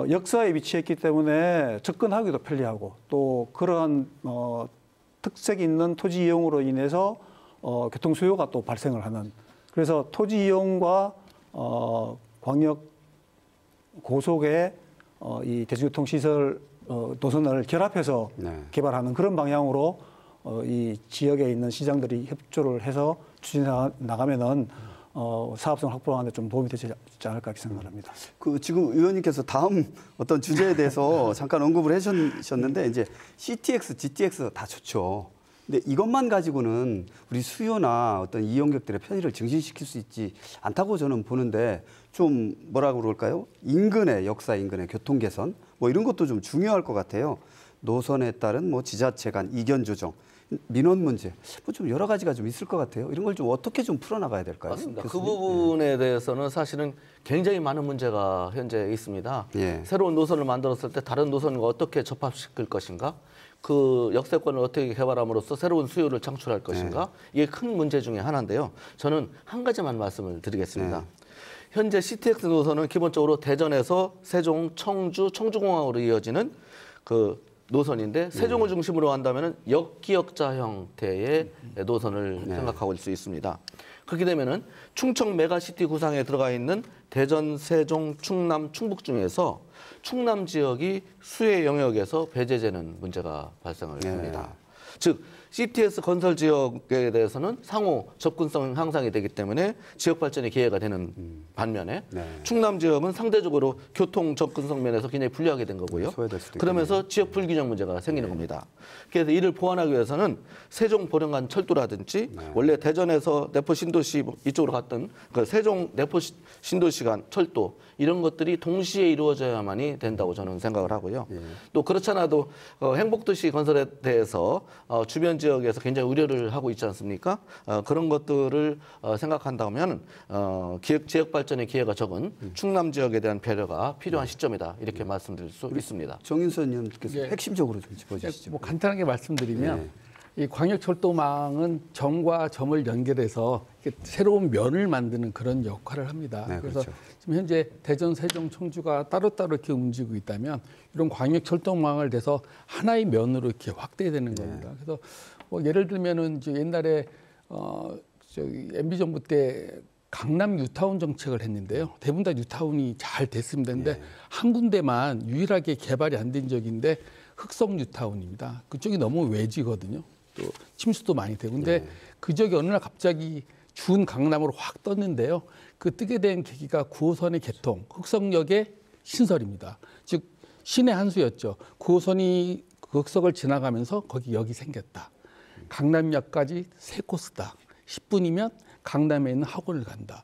Speaker 2: 역사에 위치했기 때문에 접근하기도 편리하고 또 그러한 특색이 있는 토지 이용으로 인해서 교통 수요가 또 발생을 하는 그래서 토지 이용과 광역 고속의 이 대중교통 시설 노선을 결합해서 개발하는 그런 방향으로 이 지역에 있는 시장들이 협조를 해서 추진해 나가면은 사업성 확보하는 데 좀 도움이 되지 않을까 생각합니다.
Speaker 1: 그 지금 의원님께서 다음 어떤 주제에 대해서 잠깐 언급을 해주셨는데 이제 CTX, GTX 다 좋죠. 근데 이것만 가지고는 우리 수요나 어떤 이용객들의 편의를 증진시킬 수 있지 않다고 저는 보는데 좀 뭐라고 그럴까요? 역사 인근의 교통 개선 뭐 이런 것도 좀 중요할 것 같아요. 노선에 따른 뭐 지자체 간 이견 조정, 민원 문제, 뭐 좀 여러 가지가 좀 있을 것 같아요. 이런 걸 좀 어떻게 좀 풀어나가야 될까요?
Speaker 4: 맞습니다. 교수님? 그 부분에 대해서는 사실은 굉장히 많은 문제가 현재 있습니다. 새로운 노선을 만들었을 때 다른 노선과 어떻게 접합시킬 것인가? 그 역세권을 어떻게 개발함으로써 새로운 수요를 창출할 것인가? 이게 큰 문제 중에 하나인데요. 저는 한 가지만 말씀을 드리겠습니다. 현재 CTX 노선은 기본적으로 대전에서 세종, 청주, 청주공항으로 이어지는 그 노선인데 세종을 중심으로 한다면 역기역자 형태의 노선을 생각하고 있을 수 있습니다. 그렇게 되면은 충청 메가시티 구상에 들어가 있는 대전, 세종, 충남, 충북 중에서 충남 지역이 수해 영역에서 배제되는 문제가 발생을 합니다. 즉 CTX 건설 지역에 대해서는 상호 접근성 향상이 되기 때문에 지역 발전의 기회가 되는 반면에 충남 지역은 상대적으로 교통 접근성 면에서 굉장히 불리하게 된 거고요. 그러면서 지역 불균형 문제가 생기는 겁니다. 그래서 이를 보완하기 위해서는 세종 보령간 철도라든지 원래 대전에서 내포 신도시 이쪽으로 갔던 그 세종 내포 신도시 간 철도 이런 것들이 동시에 이루어져야만이 된다고 저는 생각을 하고요. 또 그렇지 않아도 행복도시 건설에 대해서 주변 주변 지역에서 굉장히 우려를 하고 있지 않습니까? 그런 것들을 생각한다면 지역 발전의 기회가 적은 충남 지역에 대한 배려가 필요한 시점이다 이렇게 말씀드릴 수 있습니다.
Speaker 1: 정인선 의원님께서 핵심적으로 좀 짚어주시죠.
Speaker 3: 뭐 간단하게 말씀드리면 이 광역철도망은 점과 점을 연결해서 새로운 면을 만드는 그런 역할을 합니다. 그래서
Speaker 1: 그렇죠.
Speaker 3: 지금 현재 대전, 세종, 청주가 따로따로 이렇게 움직이고 있다면 이런 광역철도망을 돼서 하나의 면으로 이렇게 확대되는 겁니다. 그래서 뭐 예를 들면은 이제 옛날에 저기 MB 정부 때 강남 뉴타운 정책을 했는데요. 대부분 다 뉴타운이 잘 됐습니다. 근데 한 군데만 유일하게 개발이 안 된 적인데 흑성 뉴타운입니다. 그쪽이 너무 외지거든요. 또 침수도 많이 되고. 근데 그 지역이 어느 날 갑자기 준 강남으로 확 떴는데요. 그 뜨게 된 계기가 9호선의 개통, 흑성역의 신설입니다. 즉 신의 한 수였죠. 9호선이 그 흑석을 지나가면서 거기 역이 생겼다. 강남역까지 3코스다. 10분이면 강남에 있는 학원을 간다.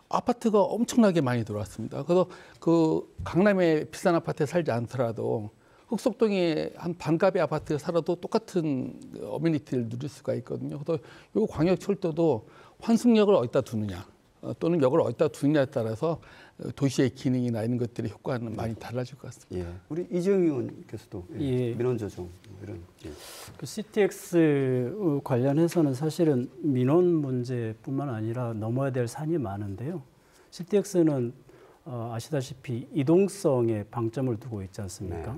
Speaker 3: 아파트가 엄청나게 많이 들어왔습니다. 그래서 그 강남의 비싼 아파트에 살지 않더라도 흑석동에 한 반값의 아파트에 살아도 똑같은 어메니티를 누릴 수가 있거든요. 그래서 이 광역철도도 환승역을 어디다 두느냐 또는 역을 어디다 두느냐에 따라서 도시의 기능이나 이런 것들의 효과는 많이 달라질 것 같습니다.
Speaker 1: 우리 이재용 의원께서도 민원 조정 이런.
Speaker 6: 그 CTX 관련해서는 사실은 민원 문제뿐만 아니라 넘어야 될 산이 많은데요. CTX는 아시다시피 이동성에 방점을 두고 있지 않습니까?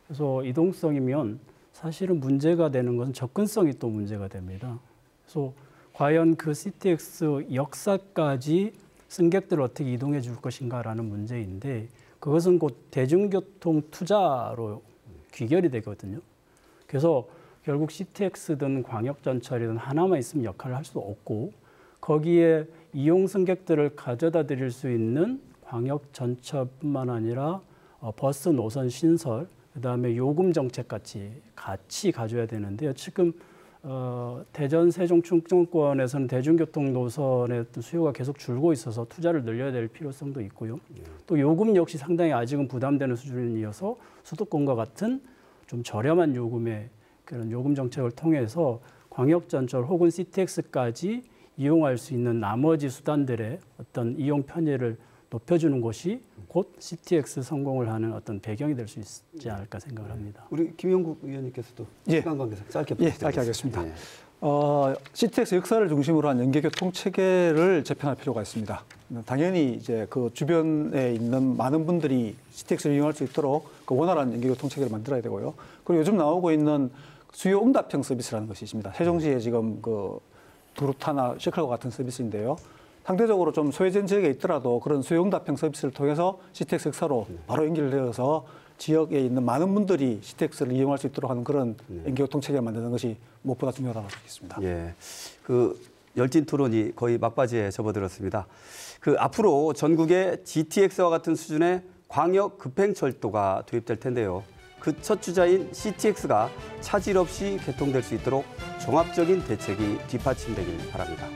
Speaker 6: 그래서 이동성이면 사실은 문제가 되는 것은 접근성이 또 문제가 됩니다. 그래서 과연 그 CTX 역사까지 승객들을 어떻게 이동해 줄 것인가라는 문제인데 그것은 곧 대중교통 투자로 귀결이 되거든요. 그래서 결국 CTX든 광역전철이든 하나만 있으면 역할을 할 수 없고 거기에 이용 승객들을 가져다 드릴 수 있는 광역전철뿐만 아니라 버스 노선 신설, 그다음에 요금 정책 같이 가져야 되는데요. 지금 대전, 세종, 충청권에서는 대중교통 노선의 수요가 계속 줄고 있어서 투자를 늘려야 될 필요성도 있고요. 또 요금 역시 상당히 아직은 부담되는 수준이어서 수도권과 같은 좀 저렴한 요금의 그런 요금 정책을 통해서 광역전철 혹은 CTX까지 이용할 수 있는 나머지 수단들의 어떤 이용 편의를 높여주는 것이 곧 CTX 성공을 하는 어떤 배경이 될 수 있지 않을까 생각을 합니다.
Speaker 1: 우리 김영국 의원님께서도 시간 관계상 짧게
Speaker 2: 짧게 하겠습니다. CTX 역사를 중심으로 한 연계교통 체계를 재편할 필요가 있습니다. 당연히 이제 그 주변에 있는 많은 분들이 CTX를 이용할 수 있도록 그 원활한 연계교통 체계를 만들어야 되고요. 그리고 요즘 나오고 있는 수요 응답형 서비스라는 것이 있습니다. 세종시에 지금 그 두루타나 시클과 같은 서비스인데요. 상대적으로 좀 소외된 지역에 있더라도 그런 수요 응답형 서비스를 통해서 CTX 역사로 바로 연결을 되어서 지역에 있는 많은 분들이 CTX를 이용할 수 있도록 하는 그런 연계교통 체계를 만드는 것이 무엇보다 중요하다고 생각했습니다.
Speaker 1: 그 열띤 토론이 거의 막바지에 접어들었습니다. 그 앞으로 전국에 GTX와 같은 수준의 광역 급행철도가 도입될 텐데요. 그 첫 주자인 CTX가 차질 없이 개통될 수 있도록 종합적인 대책이 뒷받침되길 바랍니다.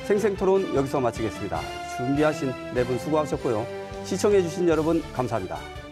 Speaker 1: 생생토론 여기서 마치겠습니다. 준비하신 네 분 수고하셨고요. 시청해주신 여러분 감사합니다.